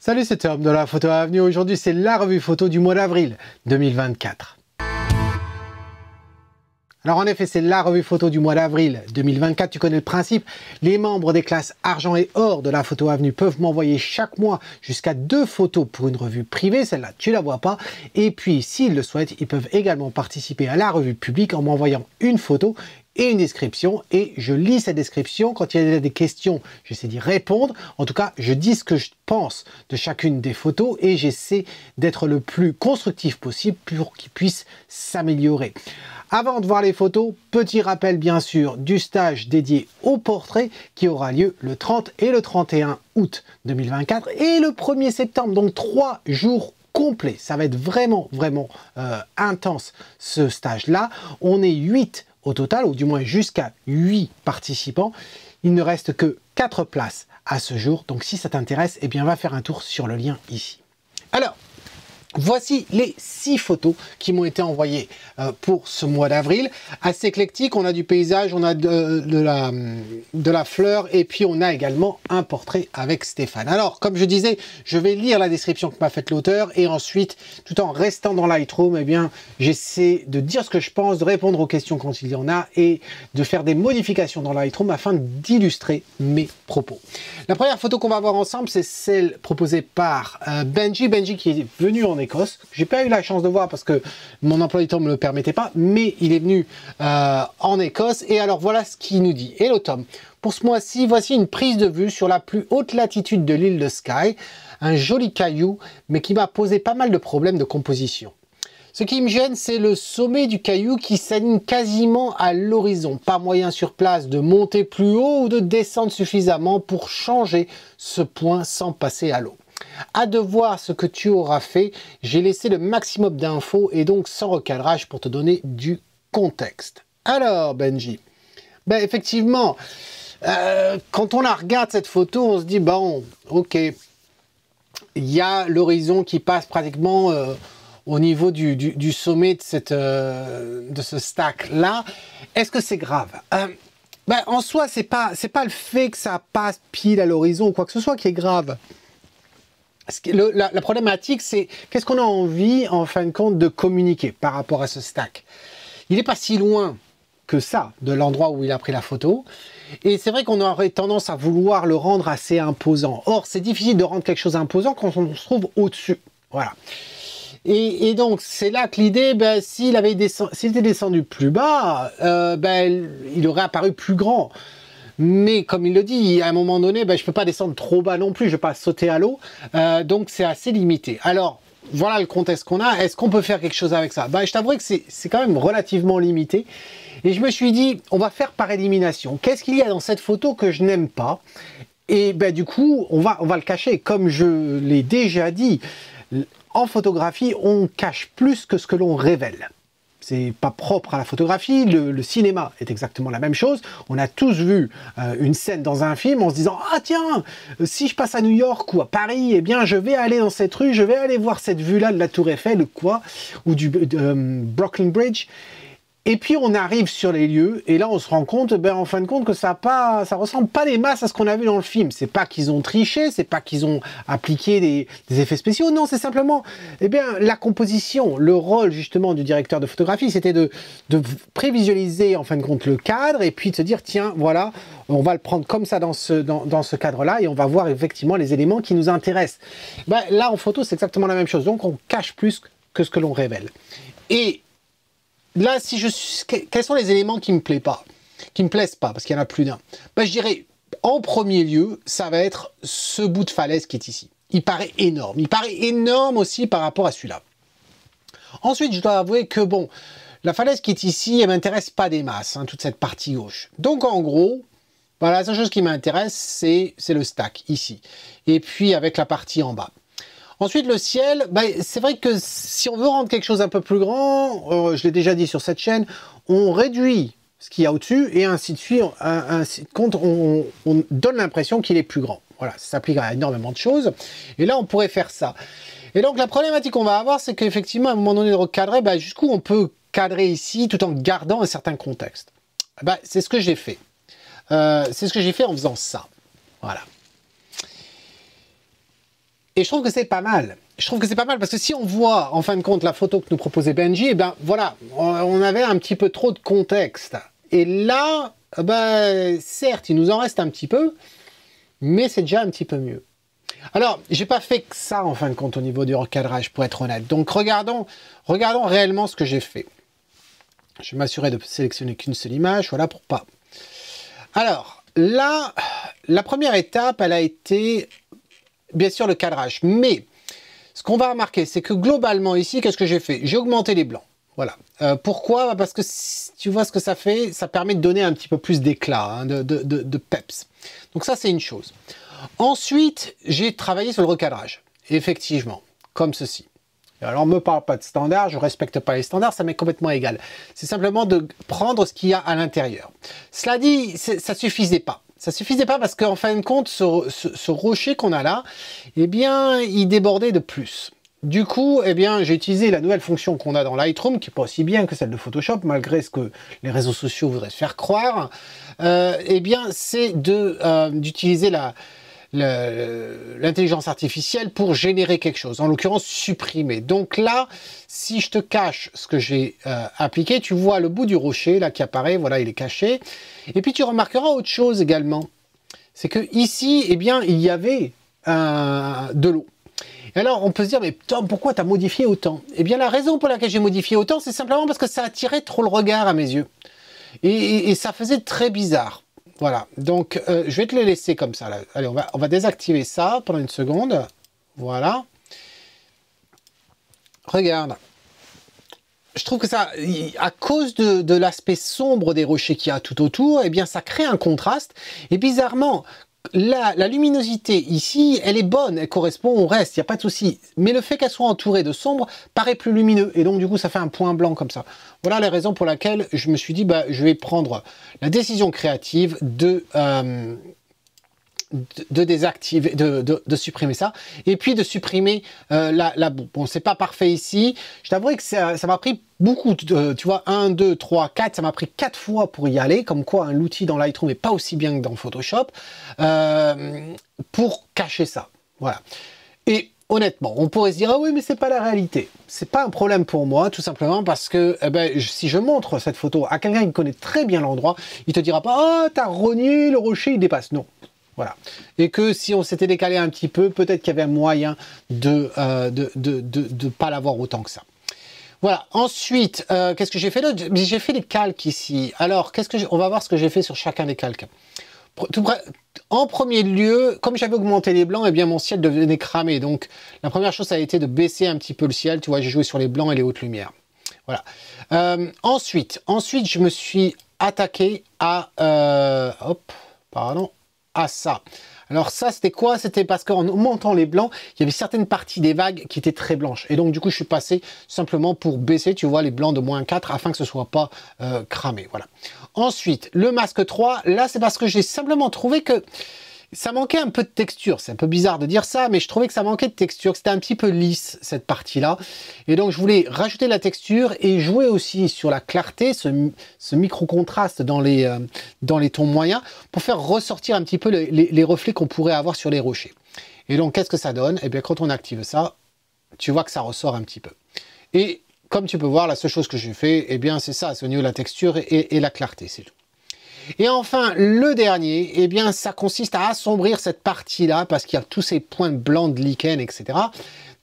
Salut, c'est Tom de la Photo Avenue. Aujourd'hui, c'est la revue photo du mois d'avril 2024. Alors en effet, c'est la revue photo du mois d'avril 2024. Tu connais le principe. Les membres des classes argent et or de la Photo Avenue peuvent m'envoyer chaque mois jusqu'à 2 photos pour une revue privée. Celle-là, tu la vois pas. Et puis, s'ils le souhaitent, ils peuvent également participer à la revue publique en m'envoyant une photo et une description, et je lis cette description. Quand il y a des questions, j'essaie d'y répondre. En tout cas, je dis ce que je pense de chacune des photos et j'essaie d'être le plus constructif possible pour qu'ils puissent s'améliorer. Avant de voir les photos, petit rappel bien sûr du stage dédié au portrait qui aura lieu le 30 et le 31 août 2024 et le 1er septembre, donc 3 jours complets. Ça va être vraiment intense ce stage-là. On est 8 au total, ou du moins jusqu'à 8 participants. Il ne reste que 4 places à ce jour. Donc si ça t'intéresse, eh bien va faire un tour sur le lien ici. Alors, voici les 6 photos qui m'ont été envoyées pour ce mois d'avril. Assez éclectique, on a du paysage, on a de la fleur et puis on a également un portrait avec Stéphane. Alors, comme je disais, je vais lire la description que m'a faite l'auteur et ensuite, tout en restant dans Lightroom, eh bien, j'essaie de dire ce que je pense, de répondre aux questions quand il y en a et de faire des modifications dans Lightroom afin d'illustrer mes propos. La première photo qu'on va voir ensemble, c'est celle proposée par Benji. Benji qui est venu en Écosse. J'ai pas eu la chance de voir parce que mon emploi du temps me le permettait pas, mais il est venu en Écosse. Et alors voilà ce qu'il nous dit. Hello Tom, pour ce mois-ci, voici une prise de vue sur la plus haute latitude de l'île de Skye. Un joli caillou, mais qui m'a posé pas mal de problèmes de composition. Ce qui me gêne, c'est le sommet du caillou qui s'aligne quasiment à l'horizon. Pas moyen sur place de monter plus haut ou de descendre suffisamment pour changer ce point sans passer à l'eau. À de voir ce que tu auras fait, j'ai laissé le maximum d'infos et donc sans recadrage pour te donner du contexte. Alors Benji, ben effectivement, quand on la regarde cette photo, on se dit bon, ok, il y a l'horizon qui passe pratiquement au niveau du sommet de ce stack là. Est-ce que c'est grave? Ben, en soi, c'est pas le fait que ça passe pile à l'horizon ou quoi que ce soit qui est grave. La problématique, c'est qu'est-ce qu'on a envie, en fin de compte, de communiquer par rapport à ce stack. Il n'est pas si loin que ça de l'endroit où il a pris la photo. Et c'est vrai qu'on aurait tendance à vouloir le rendre assez imposant. Or, c'est difficile de rendre quelque chose imposant quand on se trouve au-dessus. Voilà. Et donc, c'est là que l'idée, ben, s'il était descendu plus bas, ben, il aurait apparu plus grand. Mais comme il le dit, à un moment donné, ben, je ne peux pas descendre trop bas non plus, je ne vais pas sauter à l'eau. Donc c'est assez limité. Alors, voilà le contexte qu'on a. Est-ce qu'on peut faire quelque chose avec ça? Ben, je t'avouerai que c'est quand même relativement limité. Et je me suis dit, on va faire par élimination. Qu'est-ce qu'il y a dans cette photo que je n'aime pas? Et ben, du coup, on va le cacher. Comme je l'ai déjà dit, en photographie, on cache plus que ce que l'on révèle. C'est pas propre à la photographie, le cinéma est exactement la même chose. On a tous vu une scène dans un film en se disant « Ah tiens, si je passe à New York ou à Paris, eh bien je vais aller dans cette rue, je vais aller voir cette vue-là de la Tour Eiffel ou quoi, ou du Brooklyn Bridge. » Et puis on arrive sur les lieux et là on se rend compte, ben, en fin de compte, que ça ressemble pas des masses à ce qu'on a vu dans le film. C'est pas qu'ils ont triché, c'est pas qu'ils ont appliqué des effets spéciaux, non, c'est simplement, eh bien, la composition, le rôle justement du directeur de photographie, c'était de prévisualiser en fin de compte le cadre et puis de se dire tiens, voilà, on va le prendre comme ça dans ce cadre-là et on va voir effectivement les éléments qui nous intéressent. Ben, là en photo c'est exactement la même chose, donc on cache plus que ce que l'on révèle. Et là, quels sont les éléments qui me plaisent pas, parce qu'il y en a plus d'un? Ben, je dirais, en premier lieu, ça va être ce bout de falaise qui est ici. Il paraît énorme. Il paraît énorme aussi par rapport à celui-là. Ensuite, je dois avouer que, bon, la falaise qui est ici, elle m'intéresse pas des masses, hein, toute cette partie gauche. Donc, en gros, voilà, la seule chose qui m'intéresse, c'est le stack, ici. Et puis, avec la partie en bas. Ensuite, le ciel, ben, c'est vrai que si on veut rendre quelque chose un peu plus grand, je l'ai déjà dit sur cette chaîne, on réduit ce qu'il y a au-dessus et ainsi de suite, on donne l'impression qu'il est plus grand. Voilà, ça s'applique à énormément de choses. Et là, on pourrait faire ça. Et donc, la problématique qu'on va avoir, c'est qu'effectivement, à un moment donné de recadrer, ben, jusqu'où on peut cadrer ici tout en gardant un certain contexte. Ben, c'est ce que j'ai fait. C'est ce que j'ai fait en faisant ça. Voilà. Et je trouve que c'est pas mal. Je trouve que c'est pas mal parce que si on voit en fin de compte la photo que nous proposait Benji, eh ben voilà, on avait un petit peu trop de contexte. Et là, ben, certes, il nous en reste un petit peu, mais c'est déjà un petit peu mieux. Alors, j'ai pas fait que ça en fin de compte au niveau du recadrage, pour être honnête. Donc regardons réellement ce que j'ai fait. Je vais m'assurer de sélectionner qu'une seule image, voilà pour pas. Alors, là, la première étape, elle a été, bien sûr, le cadrage. Mais, ce qu'on va remarquer, c'est que globalement ici, qu'est-ce que j'ai fait? J'ai augmenté les blancs. Voilà. Pourquoi? Parce que si tu vois ce que ça fait, ça permet de donner un petit peu plus d'éclat, hein, de peps. Donc ça, c'est une chose. Ensuite, j'ai travaillé sur le recadrage. Effectivement, comme ceci. Alors, ne me parle pas de standards, je ne respecte pas les standards, ça m'est complètement égal. C'est simplement de prendre ce qu'il y a à l'intérieur. Cela dit, ça ne suffisait pas. Ça ne suffisait pas parce qu'en fin de compte, ce rocher qu'on a là, eh bien, il débordait de plus. Du coup, eh bien, j'ai utilisé la nouvelle fonction qu'on a dans Lightroom, qui n'est pas aussi bien que celle de Photoshop, malgré ce que les réseaux sociaux voudraient se faire croire. Eh bien, c'est d'utiliser l'intelligence artificielle pour générer quelque chose, en l'occurrence supprimer. Donc là, si je te cache ce que j'ai appliqué, tu vois le bout du rocher là qui apparaît, voilà, il est caché. Et puis tu remarqueras autre chose également, c'est que ici, eh bien, il y avait de l'eau. Alors on peut se dire, mais Tom, pourquoi tu as modifié autant? Eh bien la raison pour laquelle j'ai modifié autant, c'est simplement parce que ça attirait trop le regard à mes yeux. Et ça faisait très bizarre. Voilà, donc je vais te les laisser comme ça. Là. Allez, on va désactiver ça pendant une seconde. Voilà. Regarde. Je trouve que ça, à cause de l'aspect sombre des rochers qu'il y a tout autour, eh bien ça crée un contraste. Et bizarrement, la luminosité ici, elle est bonne, elle correspond au reste, il n'y a pas de souci. Mais le fait qu'elle soit entourée de sombre paraît plus lumineux. Et donc du coup, ça fait un point blanc comme ça. Voilà les raisons pour lesquelles je me suis dit, bah, je vais prendre la décision créative de désactiver, de supprimer ça, et puis de supprimer la boue. Bon, c'est pas parfait ici. Je t'avouerai que ça m'a pris beaucoup, tu vois, 1, 2, 3, 4, ça m'a pris 4 fois pour y aller, comme quoi l'outil dans Lightroom n'est pas aussi bien que dans Photoshop, pour cacher ça. Voilà. Et honnêtement, on pourrait se dire, ah oui, mais c'est pas la réalité. C'est pas un problème pour moi, tout simplement parce que eh ben, si je montre cette photo à quelqu'un qui connaît très bien l'endroit, il te dira pas, ah, t'as rogné, le rocher, il dépasse. Non. Voilà. Et que si on s'était décalé un petit peu, peut-être qu'il y avait un moyen de pas l'avoir autant que ça. Voilà. Ensuite, qu'est-ce que j'ai fait d'autre? J'ai fait des calques ici. Alors, on va voir ce que j'ai fait sur chacun des calques. En premier lieu, comme j'avais augmenté les blancs, eh bien mon ciel devenait cramé. Donc, la première chose, ça a été de baisser un petit peu le ciel. Tu vois, j'ai joué sur les blancs et les hautes lumières. Voilà. Ensuite, je me suis attaqué à... à ça. Alors ça, c'était quoi? C'était parce qu'en montant les blancs, il y avait certaines parties des vagues qui étaient très blanches. Et donc, du coup, je suis passé simplement pour baisser, tu vois, les blancs de -4 afin que ce soit pas cramé. Voilà. Ensuite, le masque 3, là, c'est parce que j'ai simplement trouvé que ça manquait un peu de texture. C'est un peu bizarre de dire ça, mais je trouvais que ça manquait de texture, que c'était un petit peu lisse, cette partie-là. Et donc, je voulais rajouter de la texture et jouer aussi sur la clarté, ce micro-contraste dans les tons moyens, pour faire ressortir un petit peu les reflets qu'on pourrait avoir sur les rochers. Et donc, qu'est-ce que ça donne? Eh bien, quand on active ça, tu vois que ça ressort un petit peu. Et comme tu peux voir, la seule chose que j'ai fait, eh bien, c'est ça, c'est au niveau de la texture et la clarté, c'est tout. Et enfin, le dernier, eh bien, ça consiste à assombrir cette partie-là, parce qu'il y a tous ces points blancs de lichen, etc.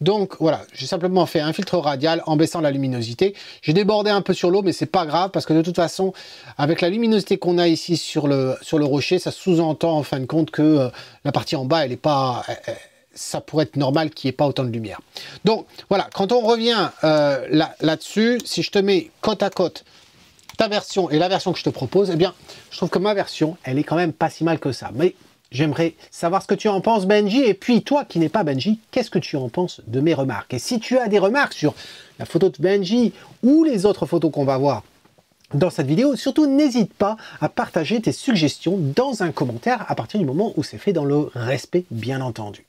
Donc, voilà, j'ai simplement fait un filtre radial en baissant la luminosité. J'ai débordé un peu sur l'eau, mais c'est pas grave, parce que de toute façon, avec la luminosité qu'on a ici sur le rocher, ça sous-entend, en fin de compte, que la partie en bas, elle est pas... ça pourrait être normal qu'il n'y ait pas autant de lumière. Donc, voilà, quand on revient là-dessus, si je te mets côte à côte ta version et la version que je te propose, eh bien, je trouve que ma version, elle est quand même pas si mal que ça. Mais j'aimerais savoir ce que tu en penses, Benji. Et puis, toi qui n'es pas Benji, qu'est-ce que tu en penses de mes remarques? Et si tu as des remarques sur la photo de Benji ou les autres photos qu'on va voir dans cette vidéo, surtout n'hésite pas à partager tes suggestions dans un commentaire à partir du moment où c'est fait dans le respect, bien entendu.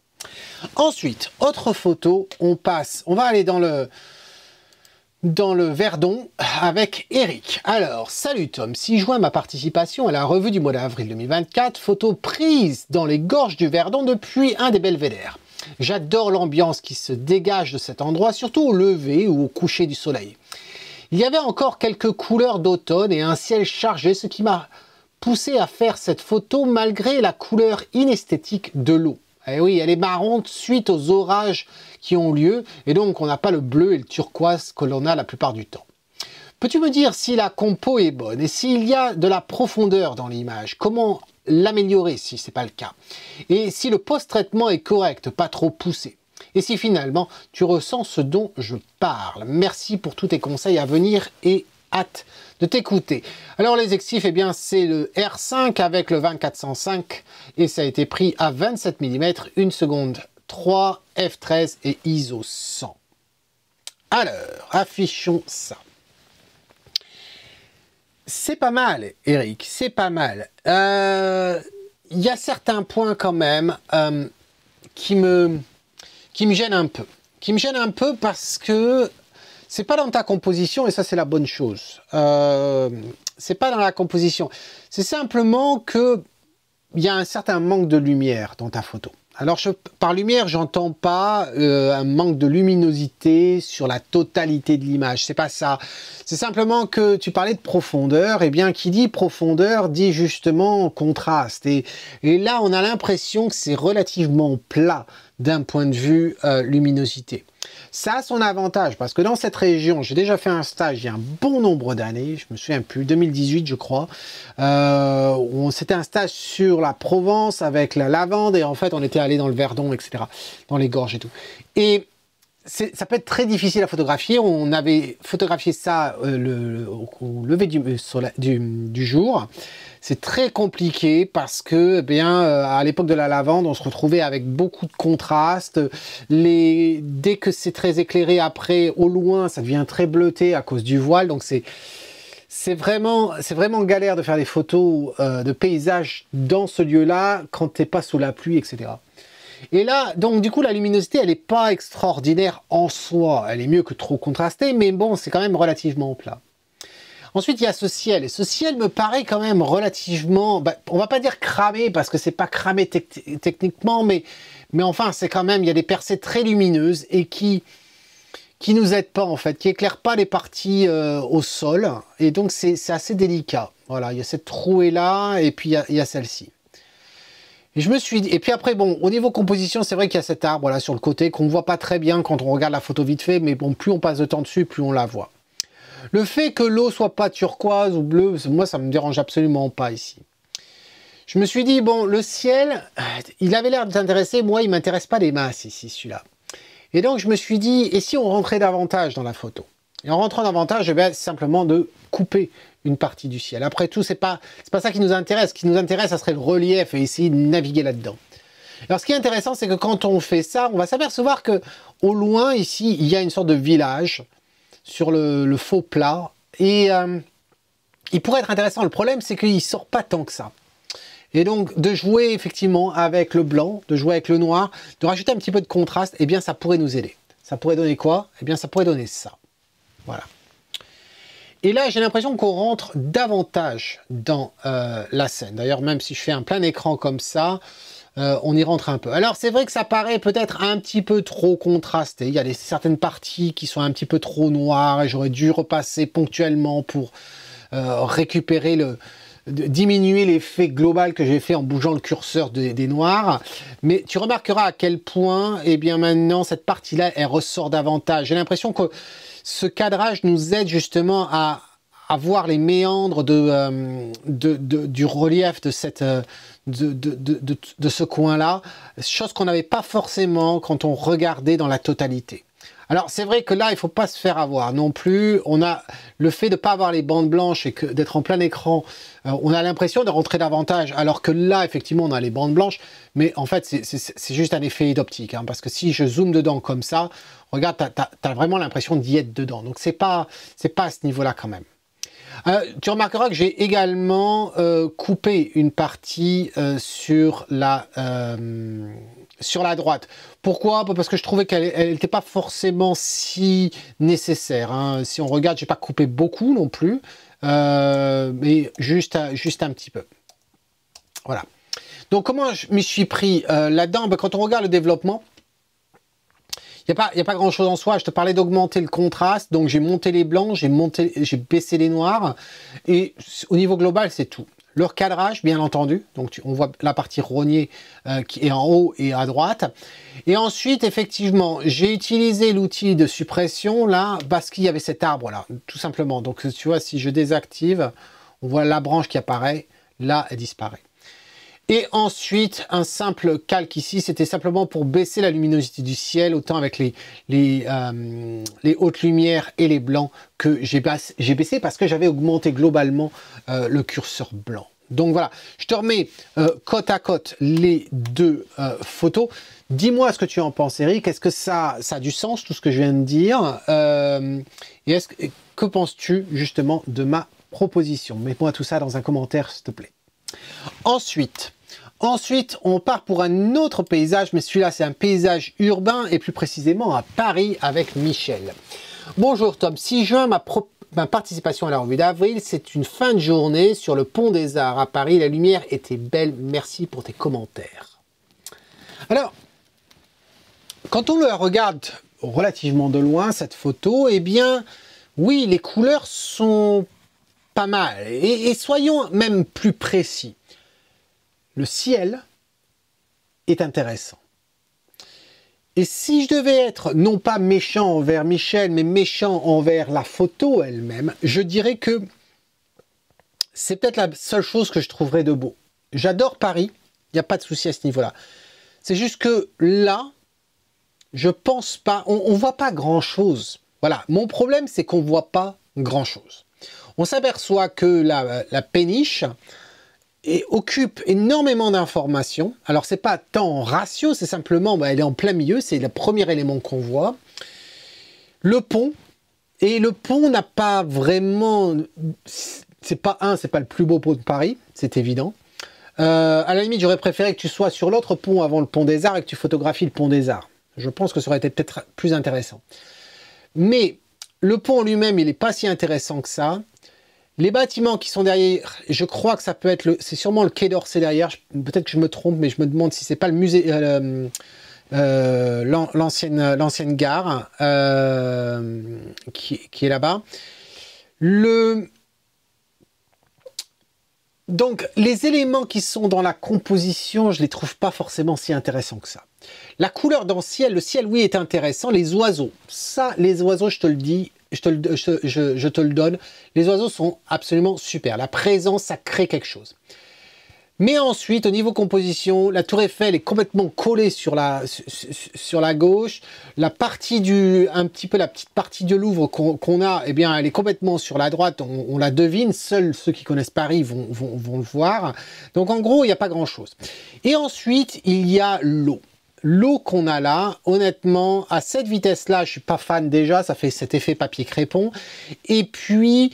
Ensuite, autre photo, on va aller dans le Verdon avec Eric. Alors, salut Tom, si je joins ma participation à la revue du mois d'avril 2024, photo prise dans les gorges du Verdon depuis un des belvédères. J'adore l'ambiance qui se dégage de cet endroit, surtout au lever ou au coucher du soleil. Il y avait encore quelques couleurs d'automne et un ciel chargé, ce qui m'a poussé à faire cette photo malgré la couleur inesthétique de l'eau. Eh oui, elle est marron suite aux orages qui ont lieu, et donc on n'a pas le bleu et le turquoise que l'on a la plupart du temps. Peux-tu me dire si la compo est bonne et s'il y a de la profondeur dans l'image? Comment l'améliorer si ce n'est pas le cas? Et si le post-traitement est correct, pas trop poussé? Et si finalement tu ressens ce dont je parle? Merci pour tous tes conseils à venir et hâte de t'écouter. Alors les exifs, eh bien c'est le R5 avec le 2405 et ça a été pris à 27 mm, 1 seconde 3, f13 et ISO 100. Alors, affichons ça. C'est pas mal, Eric, c'est pas mal. Il y a certains points quand même qui me gênent un peu. Qui me gênent un peu parce que c'est pas dans ta composition, et ça c'est la bonne chose. C'est pas dans la composition. C'est simplement que il y a un certain manque de lumière dans ta photo. Alors par lumière, j'entends pas un manque de luminosité sur la totalité de l'image. C'est pas ça. C'est simplement que tu parlais de profondeur. Et bien, qui dit profondeur dit justement contraste. Et là, on a l'impression que c'est relativement plat d'un point de vue luminosité. Ça a son avantage parce que dans cette région, j'ai déjà fait un stage il y a un bon nombre d'années, je me souviens plus, 2018 je crois, c'était un stage sur la Provence avec la lavande et en fait on était allé dans le Verdon, etc., dans les gorges et tout. Et ça peut être très difficile à photographier. On avait photographié ça au lever du jour. C'est très compliqué parce que, à l'époque de la lavande, on se retrouvait avec beaucoup de contraste. Dès que c'est très éclairé après, au loin, ça devient très bleuté à cause du voile. Donc c'est vraiment galère de faire des photos de paysages dans ce lieu-là quand t'es pas sous la pluie, etc. Et là, donc du coup, la luminosité, elle n'est pas extraordinaire en soi. Elle est mieux que trop contrastée, mais bon, c'est quand même relativement plat. Ensuite, il y a ce ciel. Et ce ciel me paraît quand même relativement... on va pas dire cramé, parce que c'est pas cramé techniquement, mais enfin, c'est quand même... Il y a des percées très lumineuses et qui nous aident pas, en fait, qui éclairent pas les parties au sol. Et donc, c'est assez délicat. Voilà, il y a cette trouée-là, et puis il y a celle-ci. Et je me suis dit, et puis après, bon, au niveau composition, c'est vrai qu'il y a cet arbre là sur le côté qu'on ne voit pas très bien quand on regarde la photo vite fait, mais bon, plus on passe de temps dessus, plus on la voit. Le fait que l'eau soit pas turquoise ou bleue, moi, ça me dérange absolument pas ici. Je me suis dit, bon, le ciel, il avait l'air de t'intéresser, moi, il m'intéresse pas les masses ici, celui-là. Et donc, je me suis dit, et si on rentrait davantage dans la photo? Et en rentrant davantage, eh bien, c'est simplement de couper une partie du ciel. Après tout, c'est pas ça qui nous intéresse. Ce qui nous intéresse, ça serait le relief et essayer de naviguer là-dedans. Alors, ce qui est intéressant, c'est que quand on fait ça, on va s'apercevoir que au loin, ici, il y a une sorte de village sur le faux plat. Et il pourrait être intéressant. Le problème, c'est qu'il sort pas tant que ça. Et donc, de jouer effectivement avec le blanc, de jouer avec le noir, de rajouter un petit peu de contraste, eh bien, ça pourrait nous aider. Ça pourrait donner quoi? Eh bien, ça pourrait donner ça. Voilà. Et là, j'ai l'impression qu'on rentre davantage dans la scène. D'ailleurs, même si je fais un plein écran comme ça, on y rentre un peu. Alors, c'est vrai que ça paraît peut-être un petit peu trop contrasté. Il y a certaines parties qui sont un petit peu trop noires et j'aurais dû repasser ponctuellement pour récupérer diminuer l'effet global que j'ai fait en bougeant le curseur des noirs. Mais tu remarqueras à quel point, eh bien maintenant, cette partie-là, elle ressort davantage. J'ai l'impression que ce cadrage nous aide justement à voir les méandres du relief de ce coin-là, chose qu'on n'avait pas forcément quand on regardait dans la totalité. Alors c'est vrai que là, il ne faut pas se faire avoir non plus. On a le fait de ne pas avoir les bandes blanches et d'être en plein écran, on a l'impression de rentrer davantage, alors que là, effectivement, on a les bandes blanches, mais en fait, c'est juste un effet d'optique, hein, parce que si je zoome dedans comme ça, regarde, tu as vraiment l'impression d'y être dedans. Donc c'est pas à ce niveau-là quand même. Tu remarqueras que j'ai également coupé une partie sur la droite. Pourquoi? Parce que je trouvais qu'elle n'était pas forcément si nécessaire. Hein. Si on regarde, j'ai pas coupé beaucoup non plus, mais juste un petit peu. Voilà. Donc comment je m'y suis pris là-dedans? Quand on regarde le développement, y a pas grand chose en soi. Je te parlais d'augmenter le contraste, donc j'ai monté les blancs, j'ai baissé les noirs, et au niveau global, c'est tout. Le recadrage, bien entendu, donc on voit la partie rognée qui est en haut et à droite. Et ensuite, effectivement, j'ai utilisé l'outil de suppression là parce qu'il y avait cet arbre là, tout simplement. Donc tu vois, si je désactive, on voit la branche qui apparaît, là elle disparaît. Et ensuite, un simple calque ici, c'était simplement pour baisser la luminosité du ciel, autant avec les hautes lumières et les blancs que j'ai baissé parce que j'avais augmenté globalement le curseur blanc. Donc voilà, je te remets côte à côte les deux photos. Dis-moi ce que tu en penses, Eric. Est-ce que ça a du sens, tout ce que je viens de dire et que penses-tu justement de ma proposition? Mets-moi tout ça dans un commentaire, s'il te plaît. Ensuite, on part pour un autre paysage, mais celui-là, c'est un paysage urbain, et plus précisément à Paris avec Michel. Bonjour Tom, 6 juin, ma participation à la revue d'avril, c'est une fin de journée sur le pont des Arts à Paris. La lumière était belle, merci pour tes commentaires. Alors, quand on la regarde relativement de loin, cette photo, eh bien, oui, les couleurs sont pas mal. Et soyons même plus précis. Le ciel est intéressant. Et si je devais être non pas méchant envers Michel, mais méchant envers la photo elle-même, je dirais que c'est peut-être la seule chose que je trouverais de beau. J'adore Paris, il n'y a pas de souci à ce niveau-là. C'est juste que là, je pense pas, on voit pas grand-chose. Voilà, mon problème, c'est qu'on voit pas grand-chose. On s'aperçoit que la péniche occupe énormément d'informations. Alors, c'est pas tant en ratio, c'est simplement, elle est en plein milieu, c'est le premier élément qu'on voit. Le pont, et le pont n'a pas vraiment... c'est pas le plus beau pont de Paris, c'est évident. À la limite, j'aurais préféré que tu sois sur l'autre pont avant le pont des Arts et que tu photographies le pont des Arts. Je pense que ça aurait été peut-être plus intéressant. Mais le pont lui-même, il n'est pas si intéressant que ça. Les bâtiments qui sont derrière, je crois que ça peut être c'est sûrement le Quai d'Orsay derrière. Peut-être que je me trompe, mais je me demande si c'est pas le musée, l'ancienne gare qui est là-bas. Donc, les éléments qui sont dans la composition, je les trouve pas forcément si intéressants que ça. La couleur dans le ciel, oui, est intéressant. Les oiseaux, ça, les oiseaux, je te le dis, je te le donne. Les oiseaux sont absolument super. La présence, ça crée quelque chose. Mais ensuite, au niveau composition, la tour Eiffel est complètement collée sur la gauche. La partie un petit peu la petite partie du Louvre qu'on a, eh bien, elle est complètement sur la droite. On la devine. Seuls ceux qui connaissent Paris vont le voir. Donc, en gros, il n'y a pas grand-chose. Et ensuite, il y a l'eau. L'eau qu'on a là, honnêtement, à cette vitesse-là, je suis pas fan déjà. Ça fait cet effet papier crépon. Et puis...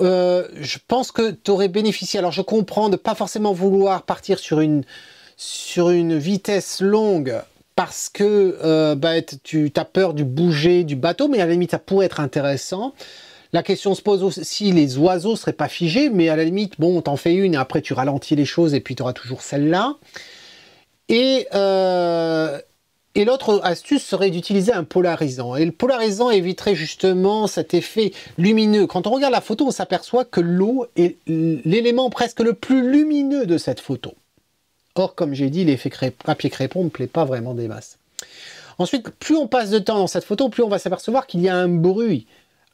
je pense que tu aurais bénéficié. Alors je comprends de pas forcément vouloir partir sur une vitesse longue parce que tu as peur du bouger du bateau, mais à la limite ça pourrait être intéressant. La question se pose aussi, les oiseaux seraient pas figés, mais à la limite, bon, t'en fais une et après tu ralentis les choses et puis tu auras toujours celle-là. Et l'autre astuce serait d'utiliser un polarisant. Et le polarisant éviterait justement cet effet lumineux. Quand on regarde la photo, on s'aperçoit que l'eau est l'élément presque le plus lumineux de cette photo. Or, comme j'ai dit, l'effet papier crépon ne me plaît pas vraiment des masses. Ensuite, plus on passe de temps dans cette photo, plus on va s'apercevoir qu'il y a un bruit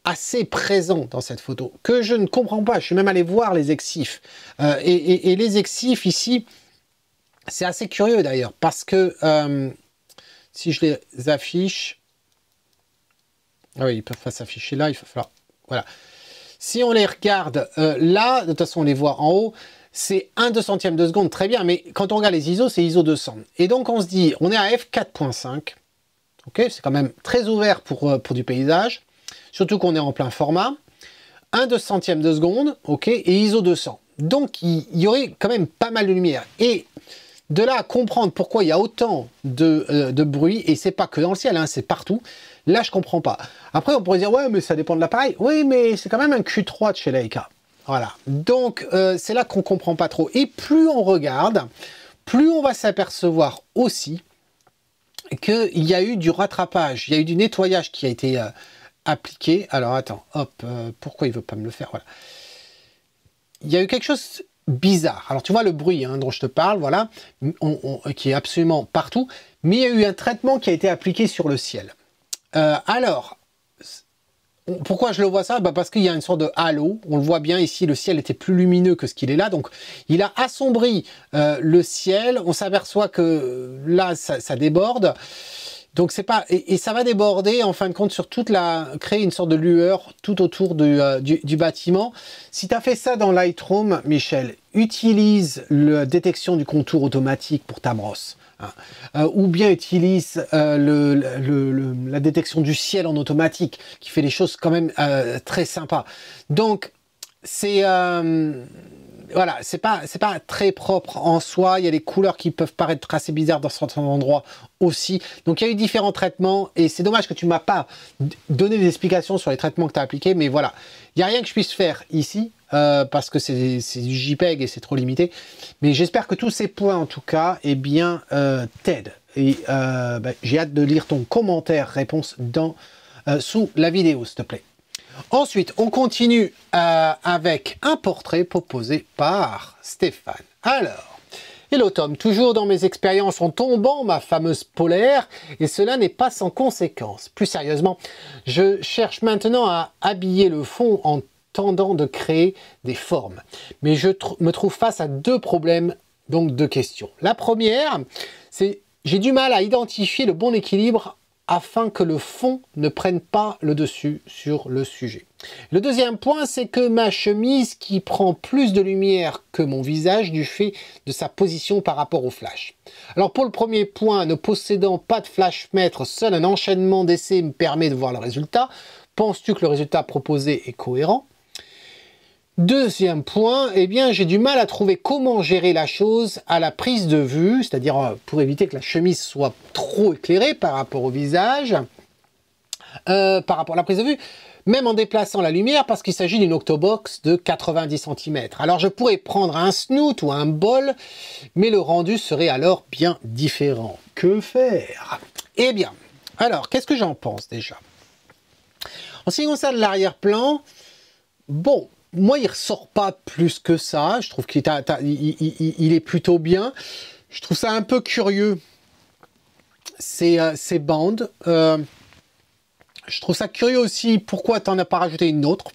assez présent dans cette photo, que je ne comprends pas. Je suis même allé voir les exifs. Et les exifs ici, c'est assez curieux d'ailleurs, parce que... si je les affiche, ah oui, ils peuvent pas s'afficher là, il va falloir, voilà. Si on les regarde là, de toute façon on les voit en haut, c'est 1/200 de seconde, très bien, mais quand on regarde les ISO, c'est ISO 200. Et donc on se dit, on est à f4.5, ok, c'est quand même très ouvert pour du paysage, surtout qu'on est en plein format, 1/200 de seconde, ok, et ISO 200. Donc il y aurait quand même pas mal de lumière. Et de là à comprendre pourquoi il y a autant de bruit, et c'est pas que dans le ciel, hein, c'est partout, là je comprends pas. Après on pourrait dire, ouais mais ça dépend de l'appareil, oui mais c'est quand même un Q3 de chez Leica. Voilà, donc c'est là qu'on comprend pas trop. Et plus on regarde, plus on va s'apercevoir aussi, qu'il y a eu du rattrapage, il y a eu du nettoyage qui a été appliqué. Alors attends, hop, pourquoi il veut pas me le faire? Voilà. Il y a eu quelque chose bizarre. Alors tu vois le bruit dont je te parle, voilà, qui est absolument partout, mais il y a eu un traitement qui a été appliqué sur le ciel. Alors, pourquoi je le vois ça? Parce qu'il y a une sorte de halo, on le voit bien ici, le ciel était plus lumineux que ce qu'il est là, donc il a assombri le ciel, on s'aperçoit que là ça déborde, donc c'est pas, et ça va déborder en fin de compte sur créer une sorte de lueur tout autour du bâtiment. Si tu as fait ça dans Lightroom, Michel, utilise la détection du contour automatique pour ta brosse. Ou bien utilise la détection du ciel en automatique qui fait des choses quand même très sympas. Donc c'est voilà, c'est pas très propre en soi. Il y a des couleurs qui peuvent paraître assez bizarres dans certains endroits aussi. Donc il y a eu différents traitements et c'est dommage que tu m'as pas donné des explications sur les traitements que tu as appliqués, mais voilà, il n'y a rien que je puisse faire ici. Parce que c'est du JPEG et c'est trop limité. Mais j'espère que tous ces points, en tout cas, eh bien, t'aident. Et j'ai hâte de lire ton commentaire, réponse sous la vidéo, s'il te plaît. Ensuite, on continue avec un portrait proposé par Stéphane. Alors, hello Tom, toujours dans mes expériences en tombant ma fameuse polaire, et cela n'est pas sans conséquence. Plus sérieusement, je cherche maintenant à habiller le fond en tendant de créer des formes. Mais je me trouve face à deux problèmes, donc deux questions. La première, c'est j'ai du mal à identifier le bon équilibre afin que le fond ne prenne pas le dessus sur le sujet. Le deuxième point, c'est que ma chemise qui prend plus de lumière que mon visage du fait de sa position par rapport au flash. Alors pour le premier point, ne possédant pas de flash mètre, seul un enchaînement d'essais me permet de voir le résultat. Penses-tu que le résultat proposé est cohérent? Deuxième point, eh bien, j'ai du mal à trouver comment gérer la chose à la prise de vue, c'est-à-dire pour éviter que la chemise soit trop éclairée par rapport au visage, par rapport à la prise de vue, même en déplaçant la lumière, parce qu'il s'agit d'une octobox de 90 cm. Alors, je pourrais prendre un snoot ou un bol, mais le rendu serait alors bien différent. Que faire? Eh bien, alors, qu'est-ce que j'en pense déjà? En ce qui concerne l'arrière-plan, bon, moi, il ressort pas plus que ça. Je trouve qu'il est plutôt bien. Je trouve ça un peu curieux, ces bandes. Je trouve ça curieux aussi pourquoi tu n'en as pas rajouté une autre.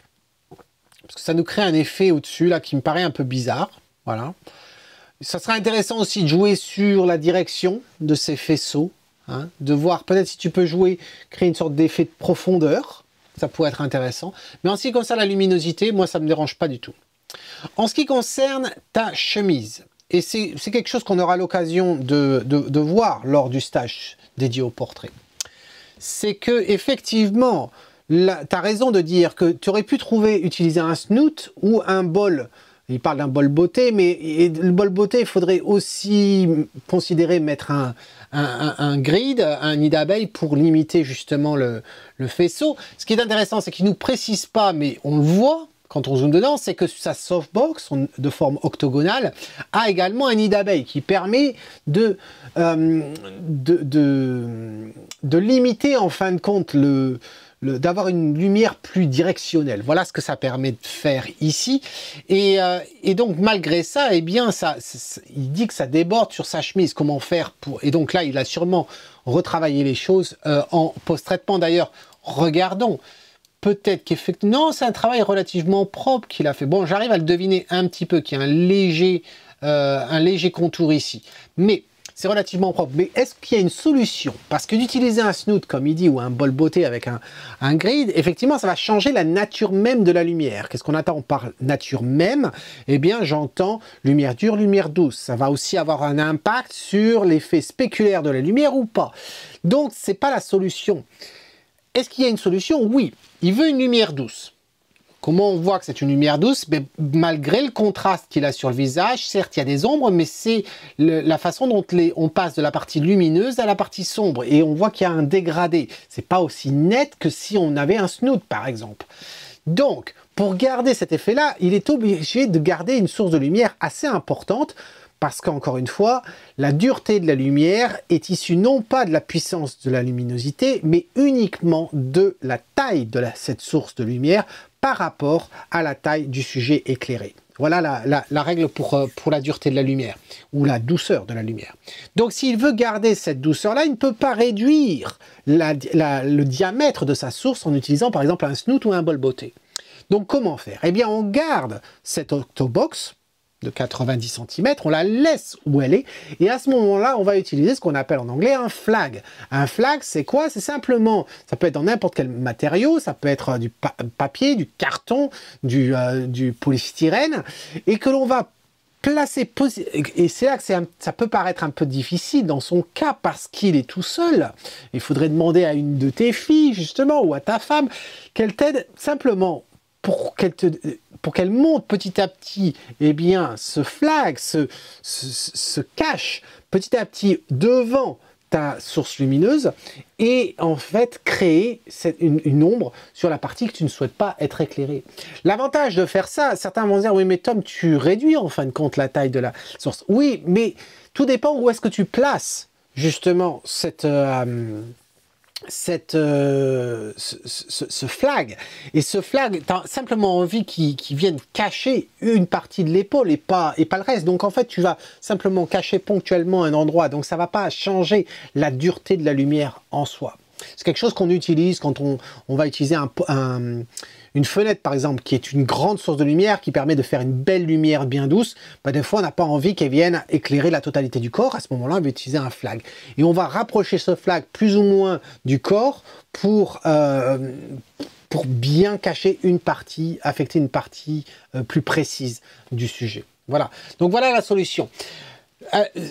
Parce que ça nous crée un effet au-dessus, là, qui me paraît un peu bizarre. Voilà. Ça serait intéressant aussi de jouer sur la direction de ces faisceaux. Hein, de voir peut-être si tu peux créer une sorte d'effet de profondeur. Ça pourrait être intéressant. Mais en ce qui concerne la luminosité, moi, ça ne me dérange pas du tout. En ce qui concerne ta chemise, et c'est quelque chose qu'on aura l'occasion de voir lors du stage dédié au portrait, c'est que effectivement, tu as raison de dire que tu aurais pu utiliser un snoot ou un bol. Il parle d'un bol beauté, mais le bol beauté, il faudrait aussi considérer mettre un grid, un nid d'abeille pour limiter justement le faisceau. Ce qui est intéressant, c'est qu'il ne nous précise pas, mais on le voit quand on zoome dedans, c'est que sa softbox de forme octogonale a également un nid d'abeille qui permet de limiter en fin de compte d'avoir une lumière plus directionnelle. Voilà ce que ça permet de faire ici. Et donc, malgré ça, eh bien, il dit que ça déborde sur sa chemise. Comment faire pour... Et donc là, il a sûrement retravaillé les choses en post-traitement. D'ailleurs, regardons. Peut-être qu'effectivement, c'est un travail relativement propre qu'il a fait. Bon, j'arrive à le deviner un petit peu, qu'il y a un léger contour ici. Mais... c'est relativement propre. Mais est-ce qu'il y a une solution? Parce que d'utiliser un snoot, comme il dit, ou un bol beauté avec un grid, effectivement, ça va changer la nature même de la lumière. Qu'est-ce qu'on attend par nature même? Eh bien, j'entends lumière dure, lumière douce. Ça va aussi avoir un impact sur l'effet spéculaire de la lumière ou pas. Donc, c'est pas la solution. Est-ce qu'il y a une solution? Oui. Il veut une lumière douce. Comment on voit que c'est une lumière douce? Mais malgré le contraste qu'il a sur le visage, certes il y a des ombres, mais c'est la façon dont on passe de la partie lumineuse à la partie sombre. Et on voit qu'il y a un dégradé. C'est pas aussi net que si on avait un snoot par exemple. Donc, pour garder cet effet-là, il est obligé de garder une source de lumière assez importante Parce qu'encore une fois, la dureté de la lumière est issue non pas de la puissance de la luminosité, mais uniquement de la taille de cette source de lumière par rapport à la taille du sujet éclairé. Voilà la règle pour la dureté de la lumière, ou la douceur de la lumière. Donc s'il veut garder cette douceur-là, il ne peut pas réduire le diamètre de sa source en utilisant par exemple un snoot ou un bol botté. Donc comment faire? Eh bien on garde cette octobox de 90 cm, on la laisse où elle est, et à ce moment-là, on va utiliser ce qu'on appelle en anglais un flag. Un flag, c'est quoi? C'est simplement, ça peut être dans n'importe quel matériau, ça peut être du papier, du carton, du polystyrène, et que l'on va placer, et c'est là que ça peut paraître un peu difficile dans son cas, parce qu'il est tout seul. Il faudrait demander à une de tes filles, justement, ou à ta femme, qu'elle t'aide simplement pour qu'elle monte petit à petit, eh bien, ce flag, se cache petit à petit devant ta source lumineuse et en fait créer une ombre sur la partie que tu ne souhaites pas être éclairée. L'avantage de faire ça, certains vont dire, oui mais Tom, tu réduis en fin de compte la taille de la source. Oui, mais tout dépend où est-ce que tu places justement ce flag. Et ce flag, tu as simplement envie qu'il vienne cacher une partie de l'épaule et pas le reste. Donc en fait, tu vas simplement cacher ponctuellement un endroit. Donc ça ne va pas changer la dureté de la lumière en soi. C'est quelque chose qu'on utilise quand on va utiliser une fenêtre, par exemple, qui est une grande source de lumière, qui permet de faire une belle lumière bien douce. Bah, des fois, on n'a pas envie qu'elle vienne éclairer la totalité du corps. À ce moment-là, on va utiliser un flag. Et on va rapprocher ce flag plus ou moins du corps pour bien cacher une partie, affecter une partie plus précise du sujet. Voilà. Donc voilà la solution.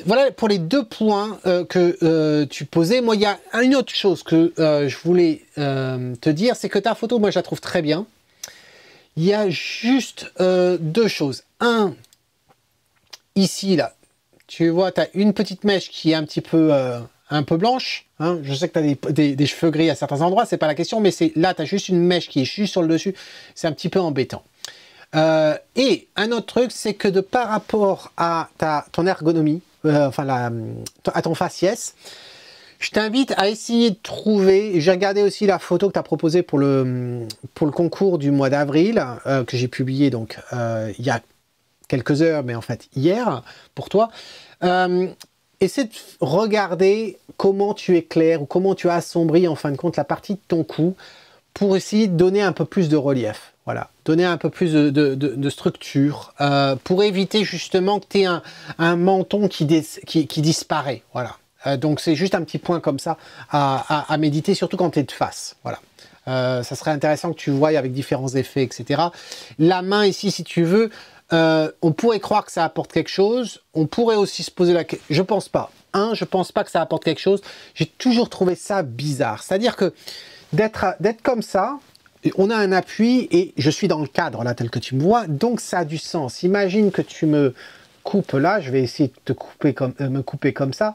Voilà pour les deux points que tu posais. Moi, il y a une autre chose que je voulais te dire, c'est que ta photo, moi, je la trouve très bien. Il y a juste deux choses. Un, ici, là, tu vois, tu as une petite mèche qui est un peu blanche. Hein. Je sais que tu as des cheveux gris à certains endroits, c'est pas la question, mais là, tu as juste une mèche qui est juste sur le dessus. C'est un petit peu embêtant. Et un autre truc, c'est que par rapport à ton ergonomie, à ton faciès, je t'invite à essayer de trouver, j'ai regardé aussi la photo que tu as proposée pour le concours du mois d'avril, que j'ai publié donc il y a quelques heures, mais en fait hier, pour toi. Essaie de regarder comment tu éclaires ou comment tu assombris en fin de compte la partie de ton cou pour essayer de donner un peu plus de relief. Voilà, donner un peu plus de structure pour éviter justement que tu aies un menton qui disparaît. Voilà. Donc c'est juste un petit point comme ça à méditer, surtout quand tu es de face. Voilà. Ça serait intéressant que tu voies avec différents effets, etc. La main ici, si tu veux, on pourrait croire que ça apporte quelque chose. On pourrait aussi se poser la question. Je pense pas. Je pense pas que ça apporte quelque chose. J'ai toujours trouvé ça bizarre. C'est-à-dire que d'être comme ça, on a un appui et je suis dans le cadre là tel que tu me vois, donc ça a du sens. Imagine que tu me coupes là, je vais essayer de me couper comme ça.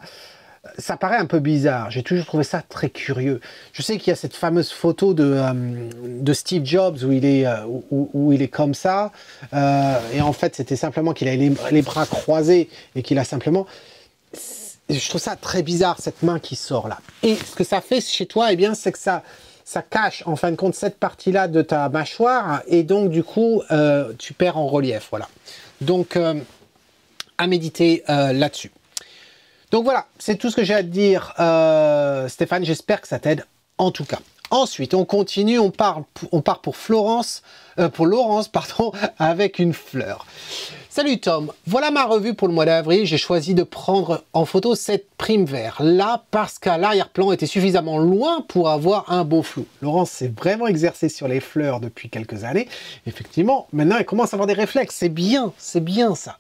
Ça paraît un peu bizarre, j'ai toujours trouvé ça très curieux. Je sais qu'il y a cette fameuse photo de Steve Jobs où il est comme ça, et en fait c'était simplement qu'il a les bras croisés et qu'il a simplement... Je trouve ça très bizarre, cette main qui sort là. Et ce que ça fait chez toi, eh bien, c'est que ça cache en fin de compte cette partie-là de ta mâchoire et donc du coup, tu perds en relief. Voilà. Donc, à méditer là-dessus. Donc voilà, c'est tout ce que j'ai à te dire, Stéphane. J'espère que ça t'aide en tout cas. Ensuite, on continue, on part pour Laurence, pardon, avec une fleur. Salut Tom, voilà ma revue pour le mois d'avril. J'ai choisi de prendre en photo cette prime vert là parce qu'à l'arrière-plan était suffisamment loin pour avoir un beau flou. Laurence s'est vraiment exercée sur les fleurs depuis quelques années. Effectivement, maintenant elle commence à avoir des réflexes. C'est bien ça.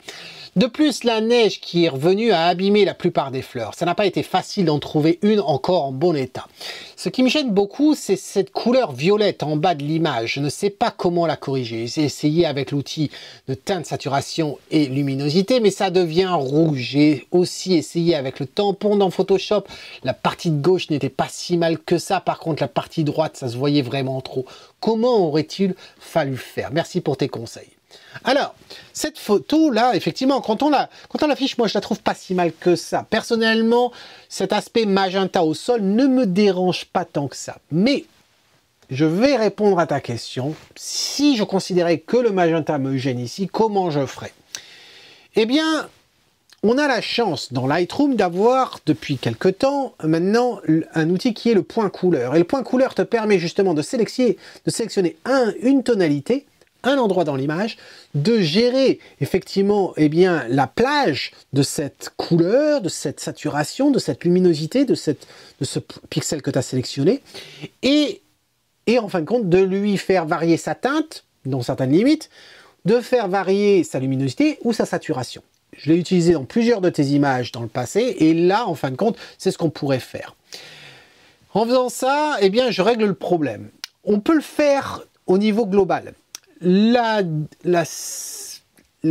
De plus, la neige qui est revenue a abîmé la plupart des fleurs. Ça n'a pas été facile d'en trouver une encore en bon état. Ce qui me gêne beaucoup, c'est cette couleur violette en bas de l'image. Je ne sais pas comment la corriger. J'ai essayé avec l'outil de teinte, saturation et luminosité, mais ça devient rouge. J'ai aussi essayé avec le tampon dans Photoshop. La partie de gauche n'était pas si mal que ça. Par contre, la partie droite, ça se voyait vraiment trop. Comment aurait-il fallu faire? Merci pour tes conseils. Alors, cette photo-là, effectivement, quand on l'affiche, moi, je la trouve pas si mal que ça. Personnellement, cet aspect magenta au sol ne me dérange pas tant que ça. Mais, je vais répondre à ta question. Si je considérais que le magenta me gêne ici, comment je ferais? Eh bien, on a la chance dans Lightroom d'avoir, depuis quelque temps, maintenant, un outil qui est le point couleur. Et le point couleur te permet justement de sélectionner une tonalité, un endroit dans l'image, de gérer effectivement eh bien, la plage de cette couleur, de cette saturation, de cette luminosité, de ce pixel que tu as sélectionné, et en fin de compte de lui faire varier sa teinte, dans certaines limites, de faire varier sa luminosité ou sa saturation. Je l'ai utilisé dans plusieurs de tes images dans le passé, et là, en fin de compte, c'est ce qu'on pourrait faire. En faisant ça, eh bien, je règle le problème. On peut le faire au niveau global. La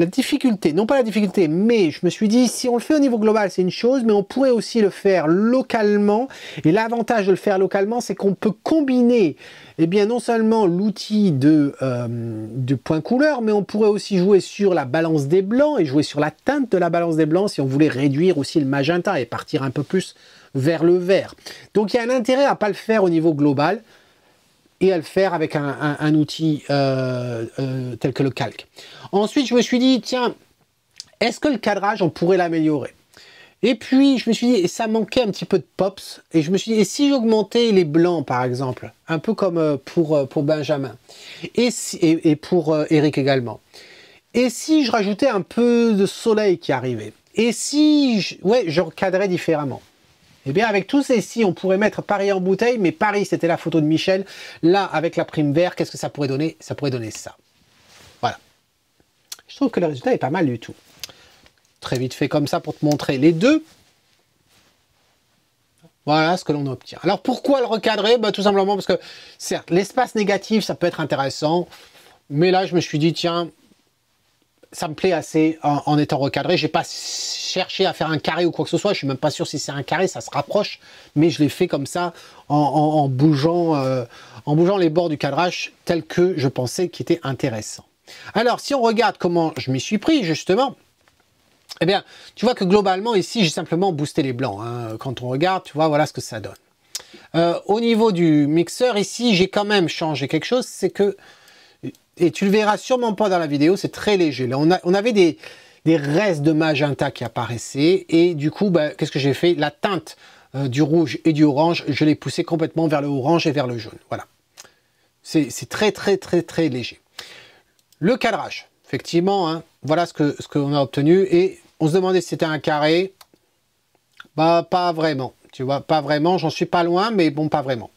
difficulté, non pas la difficulté, mais je me suis dit, si on le fait au niveau global, c'est une chose, mais on pourrait aussi le faire localement. Et l'avantage de le faire localement, c'est qu'on peut combiner, eh bien, non seulement l'outil de point couleur, mais on pourrait aussi jouer sur la balance des blancs et jouer sur la teinte de la balance des blancs si on voulait réduire aussi le magenta et partir un peu plus vers le vert. Donc, il y a un intérêt à ne pas le faire au niveau global et à le faire avec un outil tel que le calque. Ensuite, je me suis dit, tiens, est-ce que le cadrage, on pourrait l'améliorer? Et puis, je me suis dit, et ça manquait un petit peu de pops, et je me suis dit, et si j'augmentais les blancs, par exemple, un peu comme pour Benjamin, et pour Eric également, et si je rajoutais un peu de soleil qui arrivait, et si je recadrais différemment? Eh bien, avec tous ces si, on pourrait mettre Paris en bouteille, mais Paris, c'était la photo de Michel. Là, avec la prime vert, qu'est-ce que ça pourrait donner? Ça pourrait donner ça. Voilà. Je trouve que le résultat est pas mal du tout. Très vite fait comme ça pour te montrer les deux. Voilà ce que l'on obtient. Alors, pourquoi le recadrer? Bah, tout simplement parce que, certes, l'espace négatif, ça peut être intéressant. Mais là, je me suis dit, tiens, ça me plaît assez en étant recadré. J'ai pas cherché à faire un carré ou quoi que ce soit. Je suis même pas sûr si c'est un carré, ça se rapproche. Mais je l'ai fait comme ça en bougeant les bords du cadrage tel que je pensais qu'il était intéressant. Alors, si on regarde comment je m'y suis pris, justement, eh bien, tu vois que globalement, ici, j'ai simplement boosté les blancs. Hein. Quand on regarde, tu vois, voilà ce que ça donne. Au niveau du mixeur, ici, j'ai quand même changé quelque chose. C'est que, et tu le verras sûrement pas dans la vidéo, c'est très léger. Là, on avait des restes de magenta qui apparaissaient. Et du coup, bah, qu'est-ce que j'ai fait? La teinte du rouge et du orange, je l'ai poussé complètement vers le orange et vers le jaune. Voilà. C'est très, très, très, très léger. Le cadrage, effectivement, hein, voilà ce qu'on a obtenu. Et on se demandait si c'était un carré. Bah, pas vraiment. Tu vois, pas vraiment. J'en suis pas loin, mais bon, pas vraiment.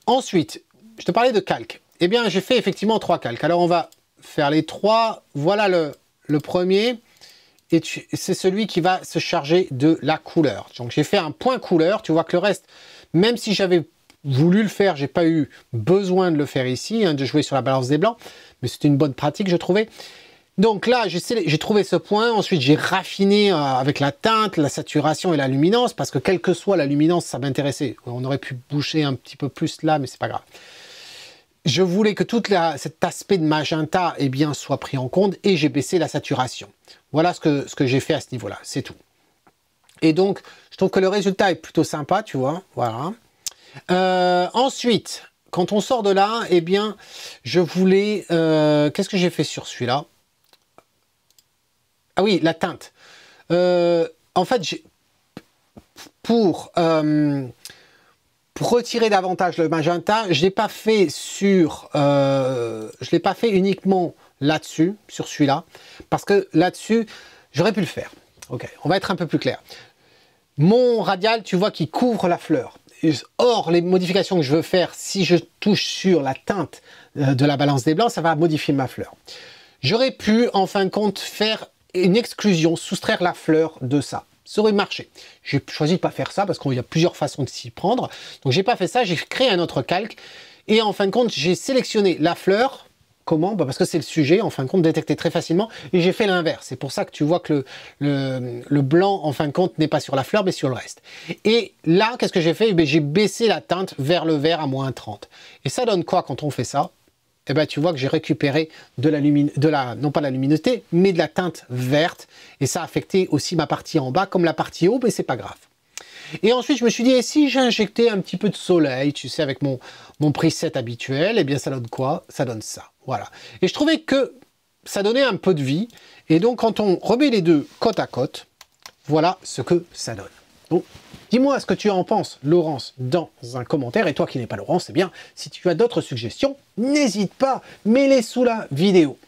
Ensuite, je te parlais de calque. Eh bien, j'ai fait effectivement 3 calques. Alors, on va faire les 3. Voilà le premier. Et c'est celui qui va se charger de la couleur. Donc, j'ai fait un point couleur. Tu vois que le reste, même si j'avais voulu le faire, j'ai pas eu besoin de le faire ici, hein, de jouer sur la balance des blancs. Mais c'était une bonne pratique, je trouvais. Donc là, j'ai trouvé ce point. Ensuite, j'ai raffiné avec la teinte, la saturation et la luminance. Parce que quelle que soit la luminance, ça m'intéressait. On aurait pu boucher un petit peu plus là, mais c'est pas grave. Je voulais que tout cet aspect de magenta eh bien, soit pris en compte et j'ai baissé la saturation. Voilà ce que j'ai fait à ce niveau-là, c'est tout. Et donc, je trouve que le résultat est plutôt sympa, tu vois. Voilà. Ensuite, quand on sort de là, eh bien, je voulais... Qu'est-ce que j'ai fait sur celui-là? Ah oui, la teinte. En fait, pour retirer davantage le magenta, je l'ai pas fait je l'ai pas fait uniquement là-dessus, sur celui-là, parce que là-dessus, j'aurais pu le faire. Ok, on va être un peu plus clair. Mon radial, tu vois, qui couvre la fleur. Or, les modifications que je veux faire, si je touche sur la teinte de la balance des blancs, ça va modifier ma fleur. J'aurais pu, en fin de compte, faire une exclusion, soustraire la fleur de ça. Ça aurait marché. J'ai choisi de ne pas faire ça parce qu'il y a plusieurs façons de s'y prendre. Donc, j'ai pas fait ça. J'ai créé un autre calque. Et en fin de compte, j'ai sélectionné la fleur. Comment? Bah parce que c'est le sujet, en fin de compte, détecté très facilement. Et j'ai fait l'inverse. C'est pour ça que tu vois que le blanc, en fin de compte, n'est pas sur la fleur, mais sur le reste. Et là, qu'est-ce que j'ai fait? J'ai baissé la teinte vers le vert à -30. Et ça donne quoi quand on fait ça? eh ben, tu vois que j'ai récupéré non pas la luminosité, mais de la teinte verte. Et ça a affecté aussi ma partie en bas comme la partie haut, mais c'est pas grave. Et ensuite, je me suis dit, et si j'injectais un petit peu de soleil, tu sais, avec mon preset habituel, eh bien, ça donne quoi? Ça donne ça, voilà. Et je trouvais que ça donnait un peu de vie. Et donc, quand on remet les deux côte à côte, voilà ce que ça donne. Bon, dis-moi ce que tu en penses, Laurence, dans un commentaire. Et toi qui n'es pas Laurence, eh bien, si tu as d'autres suggestions, n'hésite pas, mets-les sous la vidéo.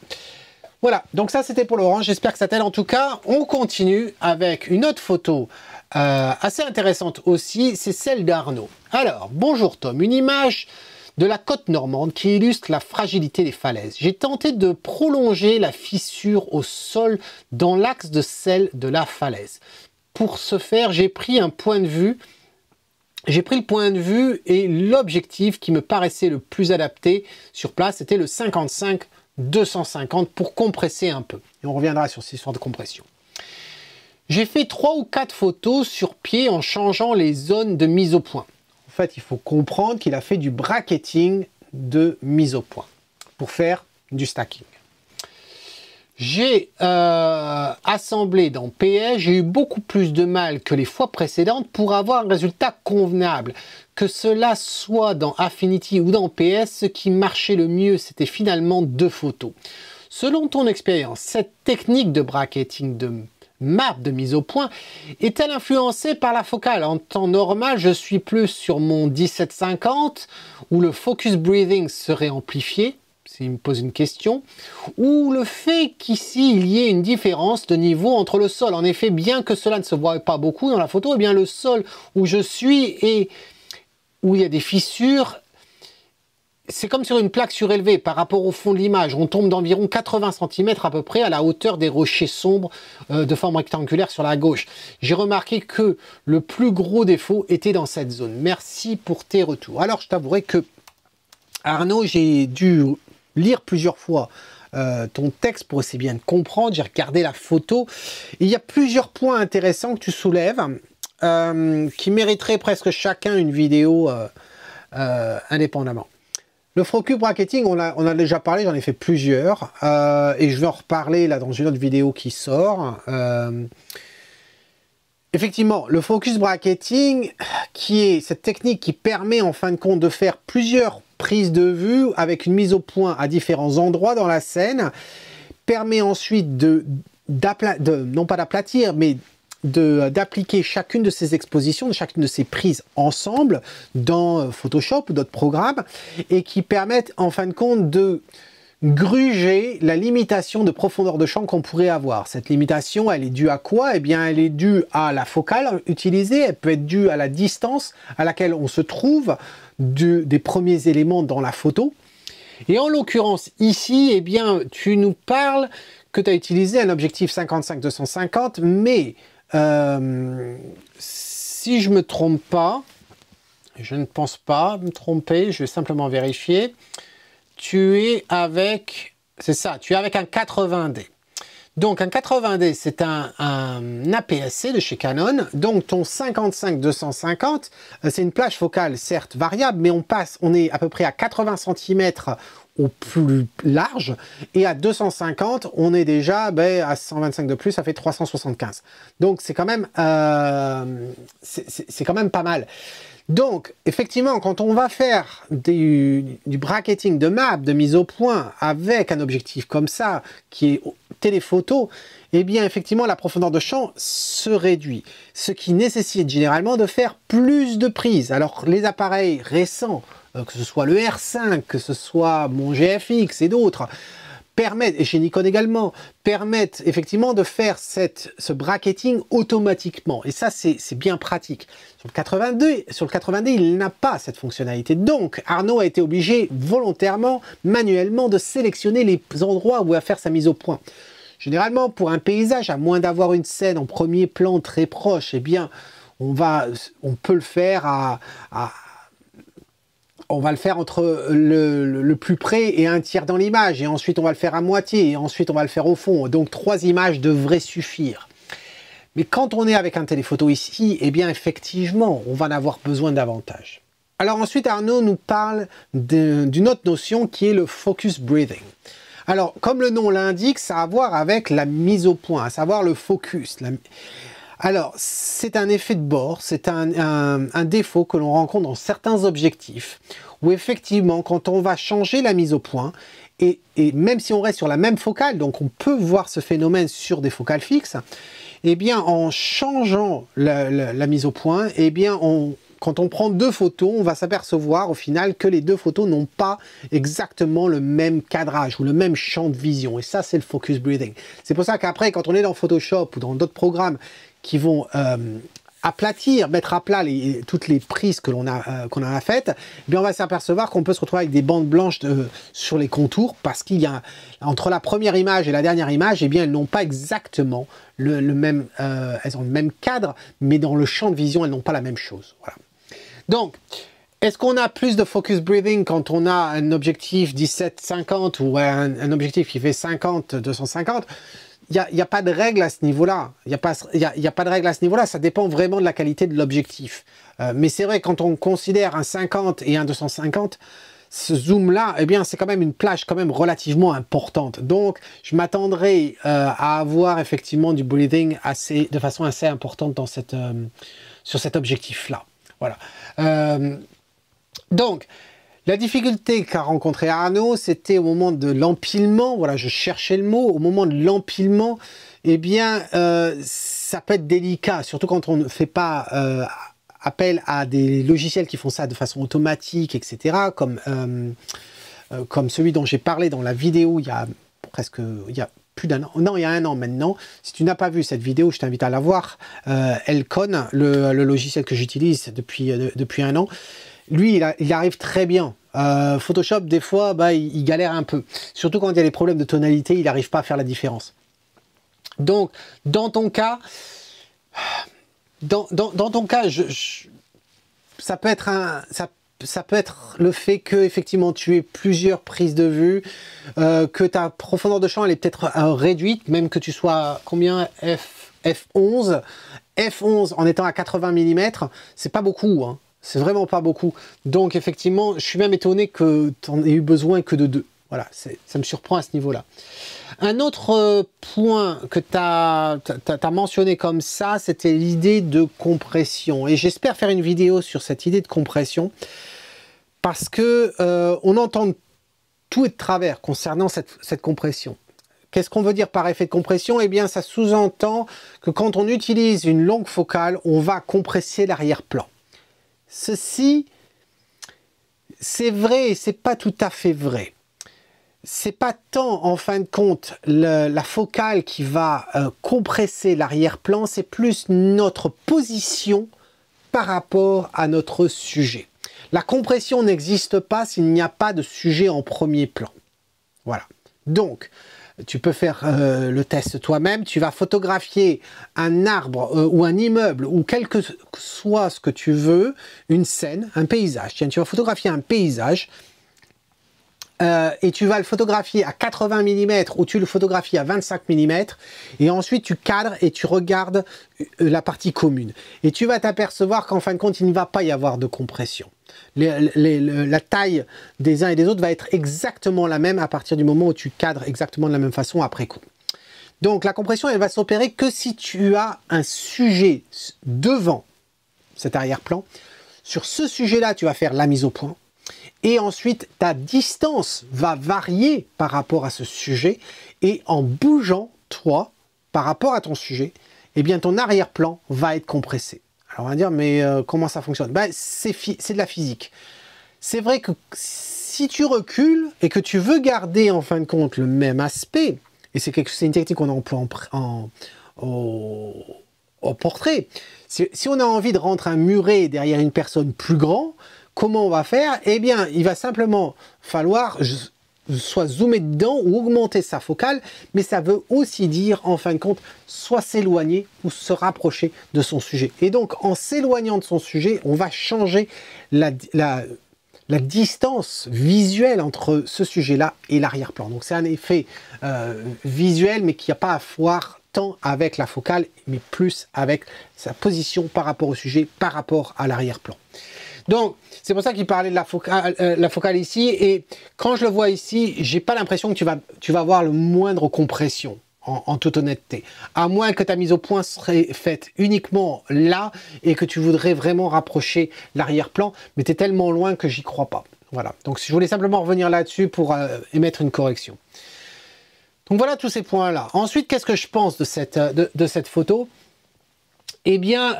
Voilà, donc ça c'était pour Laurence, j'espère que ça t'aide. En tout cas, on continue avec une autre photo assez intéressante aussi, c'est celle d'Arnaud. Alors, bonjour Tom, une image de la côte normande qui illustre la fragilité des falaises. J'ai tenté de prolonger la fissure au sol dans l'axe de celle de la falaise. Pour ce faire, j'ai pris le point de vue et l'objectif qui me paraissait le plus adapté sur place, c'était le 55-250 pour compresser un peu. Et on reviendra sur cette histoire de compression. J'ai fait 3 ou 4 photos sur pied en changeant les zones de mise au point. En fait, il faut comprendre qu'il a fait du bracketing de mise au point pour faire du stacking. J'ai assemblé dans PS, j'ai eu beaucoup plus de mal que les fois précédentes pour avoir un résultat convenable. Que cela soit dans Affinity ou dans PS, ce qui marchait le mieux, c'était finalement 2 photos. Selon ton expérience, cette technique de bracketing de map de mise au point est-elle influencée par la focale? En temps normal, je suis plus sur mon 1750 où le focus breathing serait amplifié. S'il me pose une question, ou le fait qu'ici il y ait une différence de niveau entre le sol. En effet, bien que cela ne se voit pas beaucoup dans la photo, eh bien le sol où je suis et où il y a des fissures, c'est comme sur une plaque surélevée par rapport au fond de l'image. On tombe d'environ 80 cm à peu près à la hauteur des rochers sombres de forme rectangulaire sur la gauche. J'ai remarqué que le plus gros défaut était dans cette zone. Merci pour tes retours. Alors je t'avouerai que Arnaud, j'ai dû lire plusieurs fois ton texte pour essayer bien de comprendre. J'ai regardé la photo. Il y a plusieurs points intéressants que tu soulèves qui mériteraient presque chacun une vidéo indépendamment. Le focus bracketing, on a déjà parlé, j'en ai fait plusieurs et je vais en reparler là dans une autre vidéo qui sort. Effectivement, le focus bracketing, qui est cette technique qui permet en fin de compte de faire plusieurs prises de vue avec une mise au point à différents endroits dans la scène, permet ensuite non pas d'aplatir, mais d'appliquer chacune de ces expositions, chacune de ces prises ensemble dans Photoshop ou d'autres programmes, et qui permettent en fin de compte de gruger la limitation de profondeur de champ qu'on pourrait avoir. Cette limitation, elle est due à quoi? Eh bien, elle est due à la focale utilisée, elle peut être due à la distance à laquelle on se trouve des premiers éléments dans la photo. Et en l'occurrence, ici, eh bien, tu nous parles que tu as utilisé un objectif 55-250, mais si je ne me trompe pas, je ne pense pas me tromper, je vais simplement vérifier, tu es avec, c'est ça, tu es avec un 80D. Donc un 80D, c'est un APS-C de chez Canon. Donc ton 55-250, c'est une plage focale certes variable, mais on est à peu près à 80 cm au plus large, et à 250, on est déjà à 125 de plus, ça fait 375. Donc c'est quand même pas mal. Donc, effectivement, quand on va faire du bracketing de map, de mise au point, avec un objectif comme ça, qui est téléphoto, eh bien, effectivement, la profondeur de champ se réduit. Ce qui nécessite généralement de faire plus de prises. Alors, les appareils récents, que ce soit le R5, que ce soit mon GFX et d'autres, permettent, et chez Nikon également, permettent effectivement de faire ce bracketing automatiquement. Et ça, c'est bien pratique. Sur le 80D, il n'a pas cette fonctionnalité. Donc, Arnaud a été obligé volontairement, manuellement, de sélectionner les endroits où il va faire sa mise au point. Généralement, pour un paysage, à moins d'avoir une scène en premier plan très proche, eh bien, on peut le faire on va le faire entre le plus près et un tiers dans l'image, et ensuite on va le faire à moitié, et ensuite on va le faire au fond. Donc 3 images devraient suffire. Mais quand on est avec un téléphoto ici, eh bien effectivement, on va en avoir besoin davantage. Alors ensuite, Arnaud nous parle d'une autre notion qui est le focus breathing. Alors, comme le nom l'indique, ça a à voir avec la mise au point, à savoir le focus. Alors, c'est un effet de bord, c'est un défaut que l'on rencontre dans certains objectifs, où effectivement, quand on va changer la mise au point, et même si on reste sur la même focale, donc on peut voir ce phénomène sur des focales fixes, eh bien, en changeant la mise au point, eh bien, quand on prend deux photos, on va s'apercevoir au final que les deux photos n'ont pas exactement le même cadrage ou le même champ de vision. Et ça, c'est le focus breathing. C'est pour ça qu'après, quand on est dans Photoshop ou dans d'autres programmes qui vont aplatir, mettre à plat toutes les prises qu'on a faites, eh bien on va s'apercevoir qu'on peut se retrouver avec des bandes blanches sur les contours parce qu'il y a entre la première image et la dernière image, eh bien elles n'ont pas exactement elles ont le même cadre, mais dans le champ de vision, elles n'ont pas la même chose. Voilà. Donc, est-ce qu'on a plus de focus breathing quand on a un objectif 17-50 ou un objectif qui fait 50-250? Il n'y a pas de règle à ce niveau-là. Il n'y a pas de règle à ce niveau-là. Ça dépend vraiment de la qualité de l'objectif. Mais c'est vrai, quand on considère un 50 et un 250, ce zoom-là, eh bien, c'est quand même une plage quand même relativement importante. Donc, je m'attendrai à avoir effectivement du breathing de façon assez importante dans sur cet objectif-là. Voilà. Donc, la difficulté qu'a rencontré Arnaud, c'était au moment de l'empilement, voilà, je cherchais le mot, au moment de l'empilement, eh bien, ça peut être délicat, surtout quand on ne fait pas appel à des logiciels qui font ça de façon automatique, etc., comme celui dont j'ai parlé dans la vidéo il y a plus d'un an, non, il y a un an maintenant. Si tu n'as pas vu cette vidéo, je t'invite à la voir. Elcon, le logiciel que j'utilise depuis un an, lui, il arrive très bien. Photoshop, des fois, il galère un peu. Surtout quand il y a des problèmes de tonalité, il n'arrive pas à faire la différence. Donc, dans ton cas, ça peut être le fait que effectivement tu aies plusieurs prises de vue, que ta profondeur de champ elle est peut-être réduite, même que tu sois combien F11 en étant à 80 mm, c'est pas beaucoup, hein. C'est vraiment pas beaucoup. Donc effectivement, je suis même étonné que tu en aies eu besoin que de 2. Voilà, ça me surprend à ce niveau-là. Un autre point que tu as mentionné comme ça, c'était l'idée de compression. Et j'espère faire une vidéo sur cette idée de compression parce que on entend tout et de travers concernant cette compression. Qu'est-ce qu'on veut dire par effet de compression? Eh bien, ça sous-entend que quand on utilise une longue focale, on va compresser l'arrière-plan. Ceci, c'est vrai et c'est pas tout à fait vrai. C'est pas tant, en fin de compte, la focale qui va compresser l'arrière-plan, c'est plus notre position par rapport à notre sujet. La compression n'existe pas s'il n'y a pas de sujet en premier plan. Voilà. Donc, tu peux faire le test toi-même. Tu vas photographier un arbre ou un immeuble ou quel que soit ce que tu veux, une scène, un paysage. Tiens, tu vas photographier un paysage et tu vas le photographier à 80 mm ou tu le photographies à 25 mm et ensuite tu cadres et tu regardes la partie commune. Et tu vas t'apercevoir qu'en fin de compte, il ne va pas y avoir de compression. La taille des uns et des autres va être exactement la même à partir du moment où tu cadres exactement de la même façon après coup. Donc la compression, elle va s'opérer que si tu as un sujet devant cet arrière-plan. Sur ce sujet-là, tu vas faire la mise au point. Et ensuite, ta distance va varier par rapport à ce sujet. Et en bougeant, toi, par rapport à ton sujet, eh bien ton arrière-plan va être compressé. Alors on va dire, mais comment ça fonctionne? C'est de la physique. C'est vrai que si tu recules et que tu veux garder en fin de compte le même aspect, et c'est une technique qu'on emploie au portrait, si on a envie de rentrer un muret derrière une personne plus grand, comment on va faire? Eh bien, il va simplement falloir soit zoomer dedans ou augmenter sa focale, mais ça veut aussi dire, en fin de compte, soit s'éloigner ou se rapprocher de son sujet. Et donc, en s'éloignant de son sujet, on va changer la distance visuelle entre ce sujet-là et l'arrière-plan. Donc, c'est un effet visuel, mais qui n'a pas à voir tant avec la focale, mais plus avec sa position par rapport au sujet, par rapport à l'arrière-plan. Donc, c'est pour ça qu'il parlait de la focale ici. Et quand je le vois ici, j'ai pas l'impression que tu vas avoir le moindre compression, en toute honnêteté. À moins que ta mise au point serait faite uniquement là et que tu voudrais vraiment rapprocher l'arrière-plan. Mais tu es tellement loin que j'y crois pas. Voilà. Donc, je voulais simplement revenir là-dessus pour émettre une correction. Donc, voilà tous ces points-là. Ensuite, qu'est-ce que je pense de cette photo? Eh bien,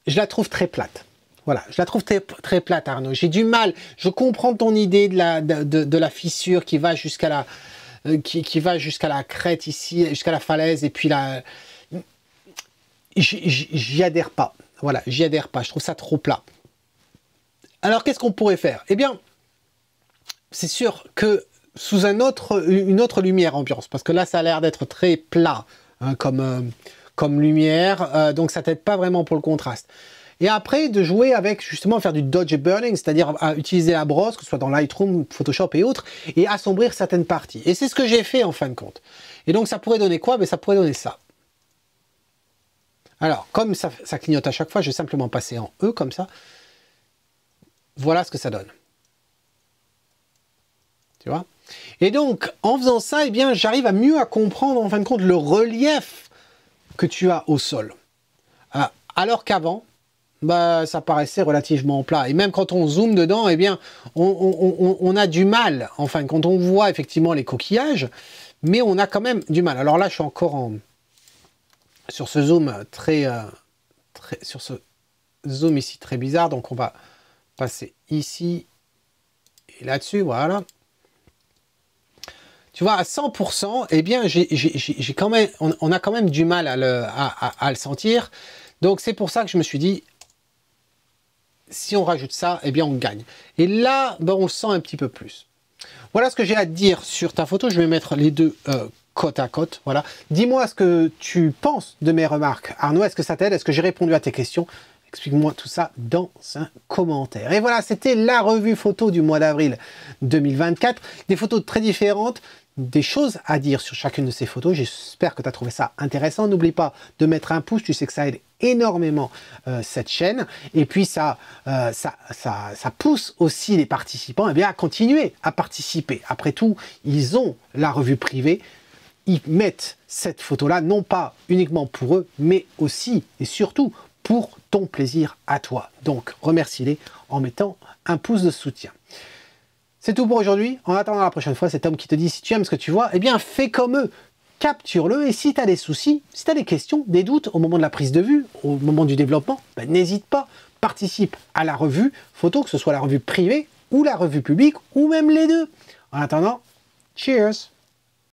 je la trouve très plate. Voilà, je la trouve très plate, Arnaud. J'ai du mal. Je comprends ton idée de la fissure qui va jusqu'à la crête ici, jusqu'à la falaise, et puis là, j'y adhère pas. Voilà, j'y adhère pas. Je trouve ça trop plat. Alors, qu'est-ce qu'on pourrait faire? Eh bien, c'est sûr que sous une autre lumière ambiance, parce que là, ça a l'air d'être très plat hein, comme lumière, donc ça t'aide pas vraiment pour le contraste. Et après, de jouer avec, justement, faire du dodge et burning, c'est-à-dire utiliser la brosse, que ce soit dans Lightroom, Photoshop et autres, et assombrir certaines parties. Et c'est ce que j'ai fait, en fin de compte. Et donc, ça pourrait donner quoi? Ben, ça pourrait donner ça. Alors, comme ça clignote à chaque fois, je vais simplement passer en E, comme ça. Voilà ce que ça donne. Tu vois? Et donc, en faisant ça, eh bien, j'arrive à mieux comprendre, en fin de compte, le relief que tu as au sol. Alors qu'avant, bah, ça paraissait relativement plat. Et même quand on zoome dedans, eh bien, on a du mal. Enfin, quand on voit effectivement les coquillages, mais on a quand même du mal. Alors là, je suis encore sur ce zoom sur ce zoom ici très bizarre. Donc, on va passer ici et là-dessus. Voilà. Tu vois, à 100%, eh bien, on a quand même du mal à le sentir. Donc, c'est pour ça que je me suis dit, si on rajoute ça, eh bien on gagne. Et là, ben, on le sent un petit peu plus. Voilà ce que j'ai à te dire sur ta photo. Je vais mettre les deux côte à côte. Voilà. Dis-moi ce que tu penses de mes remarques. Arnaud, est-ce que ça t'aide? Est-ce que j'ai répondu à tes questions? Explique-moi tout ça dans un commentaire. Et voilà, c'était la revue photo du mois d'avril 2024. Des photos très différentes, des choses à dire sur chacune de ces photos. J'espère que tu as trouvé ça intéressant. N'oublie pas de mettre un pouce, tu sais que ça aide énormément cette chaîne. Et puis ça pousse aussi les participants à continuer à participer. Après tout, ils ont la revue privée. Ils mettent cette photo-là, non pas uniquement pour eux, mais aussi et surtout pour ton plaisir à toi. Donc, remercie-les en mettant un pouce de soutien. C'est tout pour aujourd'hui. En attendant la prochaine fois, c'est Tom qui te dit, si tu aimes ce que tu vois, eh bien, fais comme eux. Capture-le. Et si tu as des soucis, si tu as des questions, des doutes au moment de la prise de vue, au moment du développement, ben, n'hésite pas. Participe à la revue photo, que ce soit la revue privée ou la revue publique, ou même les deux. En attendant, cheers!